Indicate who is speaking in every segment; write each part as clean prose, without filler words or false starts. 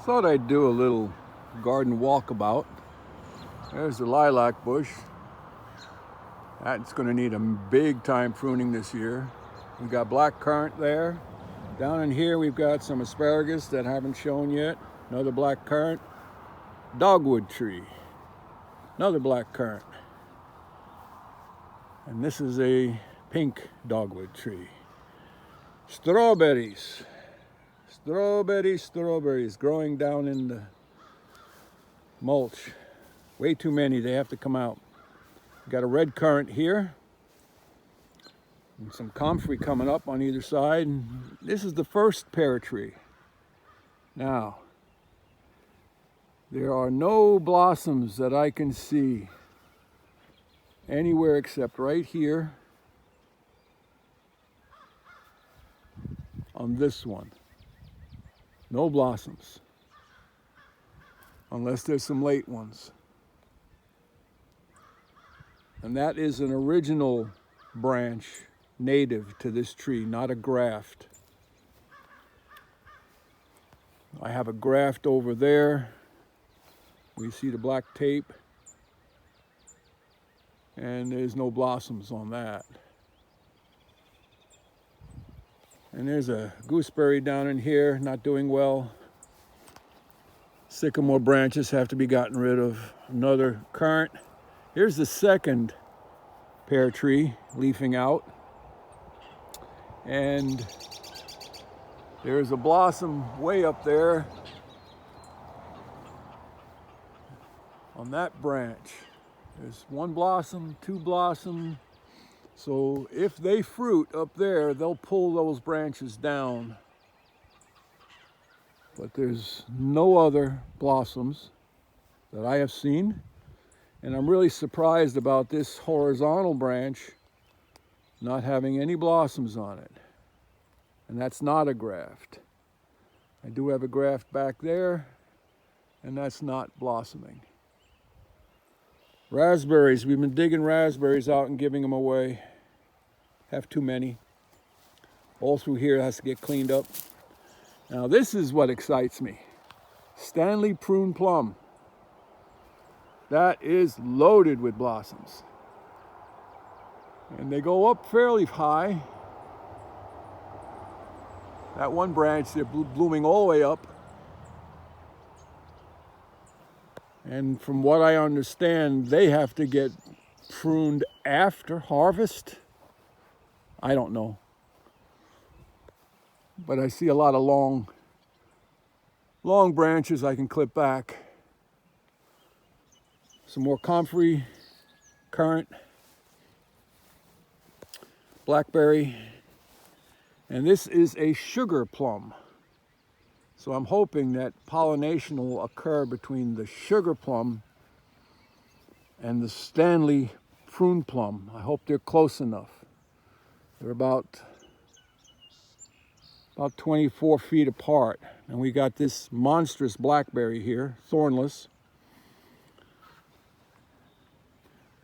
Speaker 1: Thought I'd do a little garden walkabout. There's the lilac bush. That's going to need a big time pruning this year. We got black currant there. Down in here we've got some asparagus that haven't shown yet. Another black currant. Dogwood tree. Another black currant. And this is a pink dogwood tree. Strawberries. Strawberries growing down in the mulch. Way too many, they have to come out. Got a red currant here. And some comfrey coming up on either side. And this is the first pear tree. Now, there are no blossoms that I can see anywhere except right here on this one. No blossoms, unless there's some late ones. And that is an original branch native to this tree, not a graft. I have a graft over there. We see the black tape, and there's no blossoms on that. And there's a gooseberry down in here, not doing well. Sycamore branches have to be gotten rid of. Another currant. Here's the second pear tree leafing out. And there's a blossom way up there on that branch. There's one blossom, two blossom. So if they fruit up there, they'll pull those branches down. But there's no other blossoms that I have seen. And I'm really surprised about this horizontal branch not having any blossoms on it. And that's not a graft. I do have a graft back there, and that's not blossoming. Raspberries, we've been digging raspberries out and giving them away. Have too many. All through here has to get cleaned up. Now this is what excites me. Stanley prune plum. That is loaded with blossoms. And they go up fairly high. That one branch, they're blooming all the way up. And from what I understand, they have to get pruned after harvest. I don't know. But I see a lot of long branches I can clip back. Some more comfrey, currant, blackberry, and this is a sugar plum. So I'm hoping that pollination will occur between the sugar plum and the Stanley prune plum. I hope they're close enough. They're about 24 feet apart. And we got this monstrous blackberry here, thornless.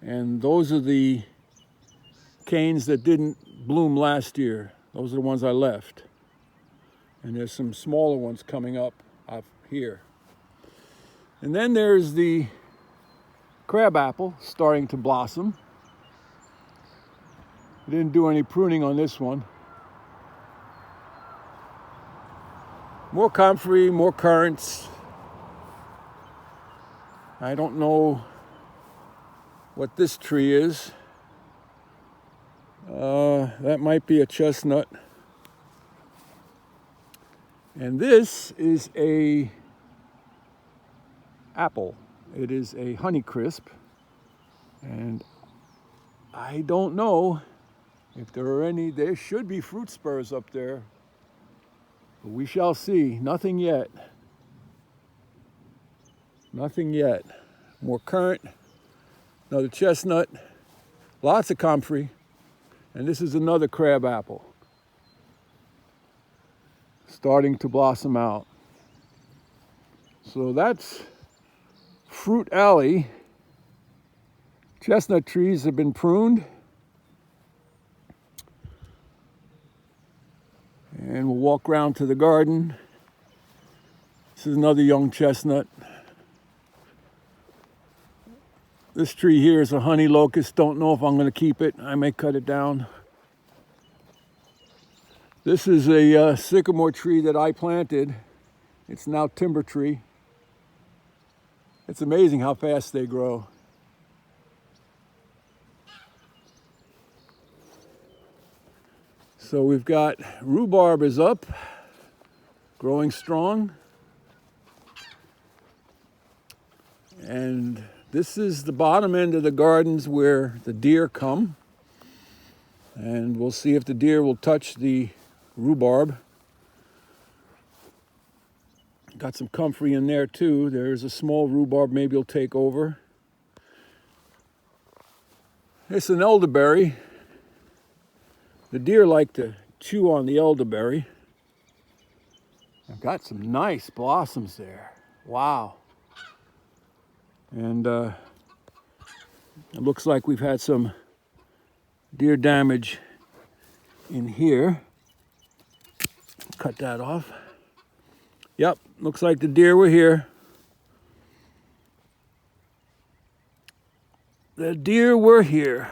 Speaker 1: And those are the canes that didn't bloom last year. Those are the ones I left. And there's some smaller ones coming up here. And then there's the crabapple starting to blossom. I didn't do any pruning on this one. More comfrey, more currants. I don't know what this tree is. That might be a chestnut. And this is a apple. It is a Honeycrisp. And I don't know if there are any. There should be fruit spurs up there. But we shall see. Nothing yet. Nothing yet. More currant. Another chestnut. Lots of comfrey. And this is another crabapple, starting to blossom out. So that's Fruit Alley. Chestnut trees have been pruned. And we'll walk around to the garden, This is another young chestnut. This tree here is a honey locust. Don't know if I'm going to keep it. I may cut it down. This is a sycamore tree that I planted. It's now timber tree. It's amazing how fast they grow. So we've got rhubarb is up, growing strong. And this is the bottom end of the gardens where the deer come. And we'll see if the deer will touch the rhubarb. Got some comfrey in there too. There's a small rhubarb, maybe it'll take over. It's an elderberry. The deer like to chew on the elderberry. I've got some nice blossoms there. Wow. And it looks like we've had some deer damage in here. Cut that off. Yep, looks like the deer were here. The deer were here.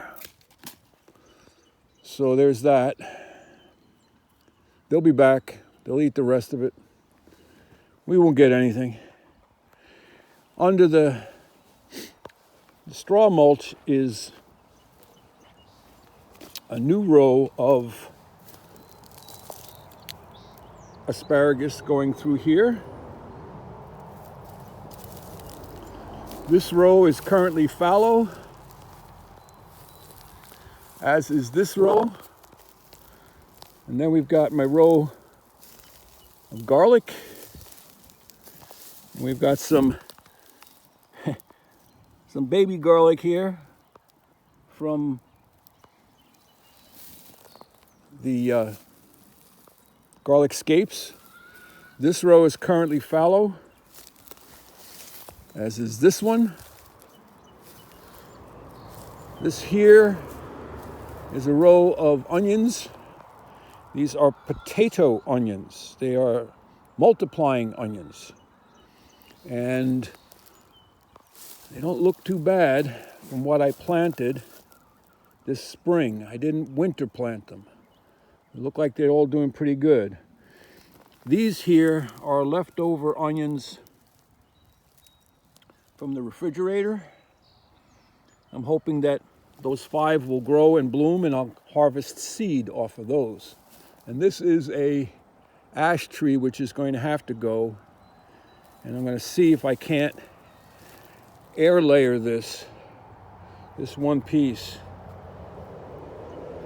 Speaker 1: So there's that. They'll be back. They'll eat the rest of it. We won't get anything. Under the straw mulch is a new row of asparagus going through here. This row is currently fallow, as is this row. And then we've got my row of garlic. We've got some baby garlic here from the garlic scapes. This row is currently fallow, as is this one. This here is a row of onions. These are potato onions. They are multiplying onions. And they don't look too bad from what I planted this spring. I didn't winter plant them. They look like they're all doing pretty good. These here are leftover onions from the refrigerator. I'm hoping that those 5 will grow and bloom, and I'll harvest seed off of those. And this is a ash tree which is going to have to go. And I'm going to see if I can't air layer this one piece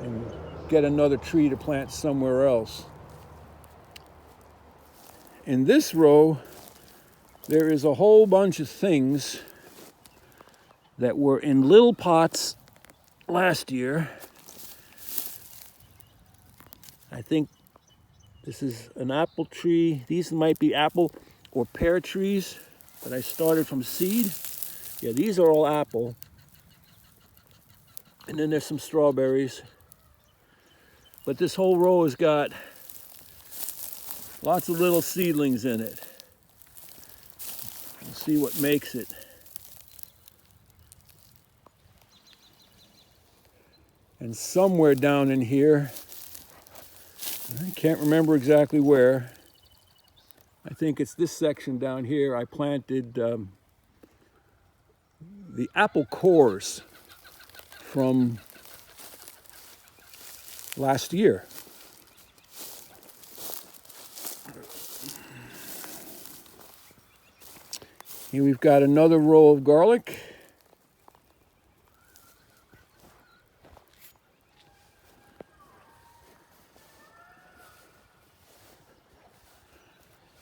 Speaker 1: and get another tree to plant somewhere else. In this row, there is a whole bunch of things that were in little pots last year. I think this is an apple tree. These might be apple or pear trees that I started from seed. Yeah, these are all apple. And then there's some strawberries. But this whole row has got lots of little seedlings in it. We'll see what makes it. And somewhere down in here, I can't remember exactly where, I think it's this section down here, I planted the apple cores from last year. Here we've got another row of garlic.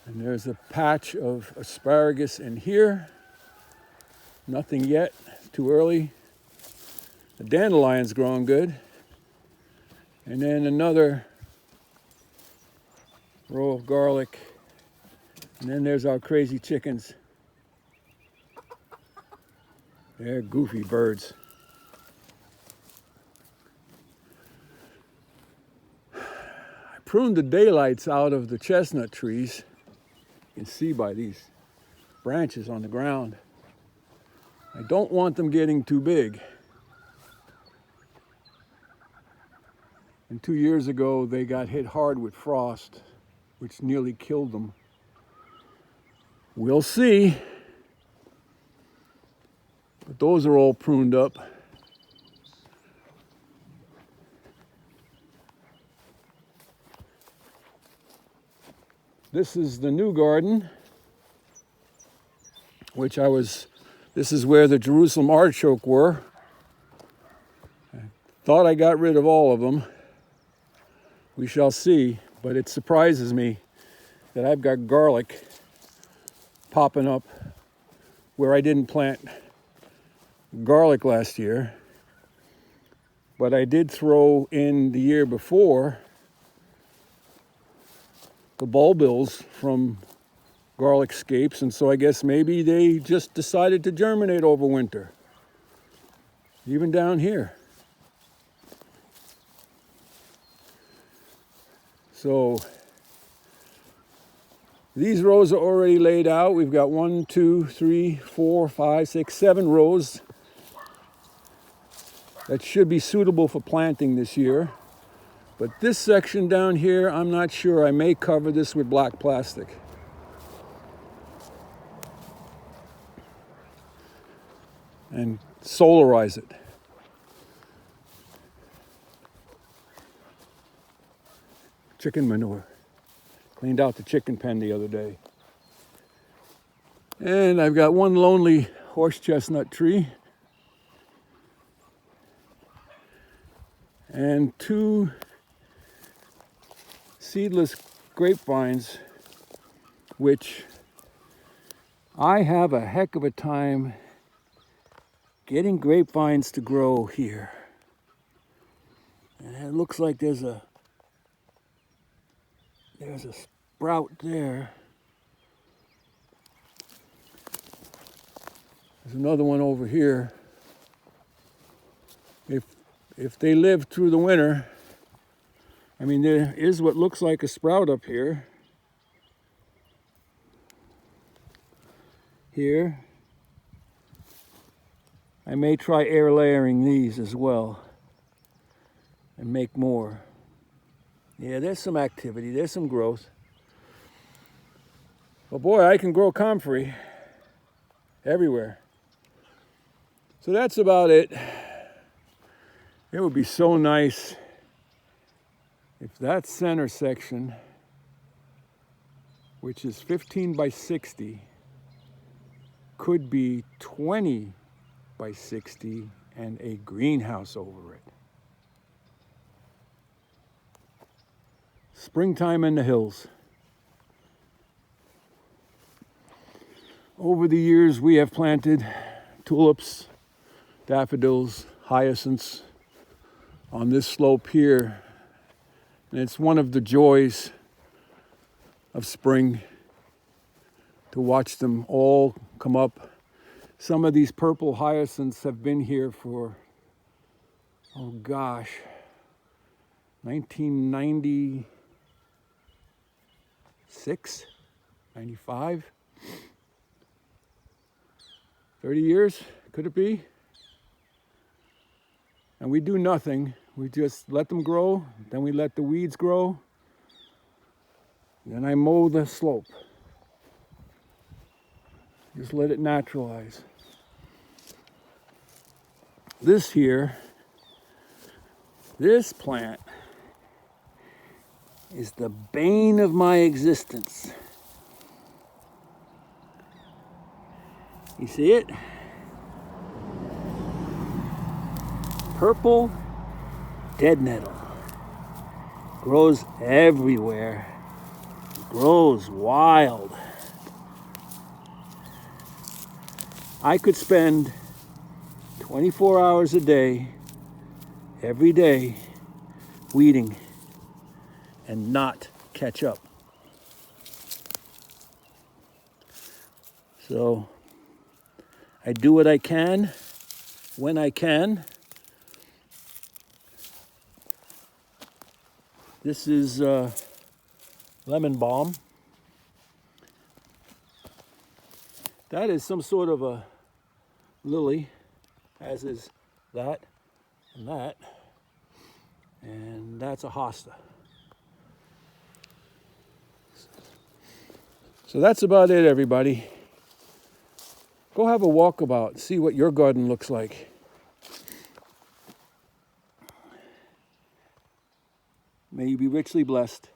Speaker 1: And there's a patch of asparagus in here. Nothing yet, too early. The dandelion's growing good. And then another row of garlic. And then there's our crazy chickens. They're goofy birds. I pruned the daylights out of the chestnut trees. You can see by these branches on the ground. I don't want them getting too big. And 2 years ago, they got hit hard with frost, which nearly killed them. We'll see. But those are all pruned up. This is the new garden, this is where the Jerusalem artichoke were. I thought I got rid of all of them. We shall see, but it surprises me that I've got garlic popping up where I didn't plant garlic last year. But I did throw in the year before the bulbils from garlic scapes, and so I guess maybe they just decided to germinate over winter. Even down here. So these rows are already laid out. We've got 1, 2, 3, 4, 5, 6, 7 rows that should be suitable for planting this year. But this section down here, I'm not sure. I may cover this with black plastic. And solarize it. Chicken manure. Cleaned out the chicken pen the other day. And I've got one lonely horse chestnut tree. And 2 seedless grapevines, which I have a heck of a time getting grapevines to grow here. And it looks like there's a sprout there. There's another one over here. If they live through the winter, I mean, there is what looks like a sprout up here. Here. I may try air layering these as well and make more. Yeah, there's some activity, there's some growth. But boy, I can grow comfrey everywhere. So that's about it. It would be so nice if that center section, which is 15 by 60, could be 20 by 60 and a greenhouse over it. Springtime in the hills. Over the years, we have planted tulips, daffodils, hyacinths on this slope here. And it's one of the joys of spring to watch them all come up. Some of these purple hyacinths have been here for, oh gosh, 1996, 95, 30 years, could it be? And we do nothing. We just let them grow, then we let the weeds grow, then I mow the slope. Just let it naturalize. This here, this plant is the bane of my existence. You see it? Purple dead nettle. Grows everywhere. Grows wild. I could spend 24 hours a day, every day, weeding and not catch up. So I do what I can when I can. This is lemon balm. That is some sort of a lily, as is that and that. And that's a hosta. So that's about it, everybody. Go have a walkabout, see what your garden looks like. May you be richly blessed.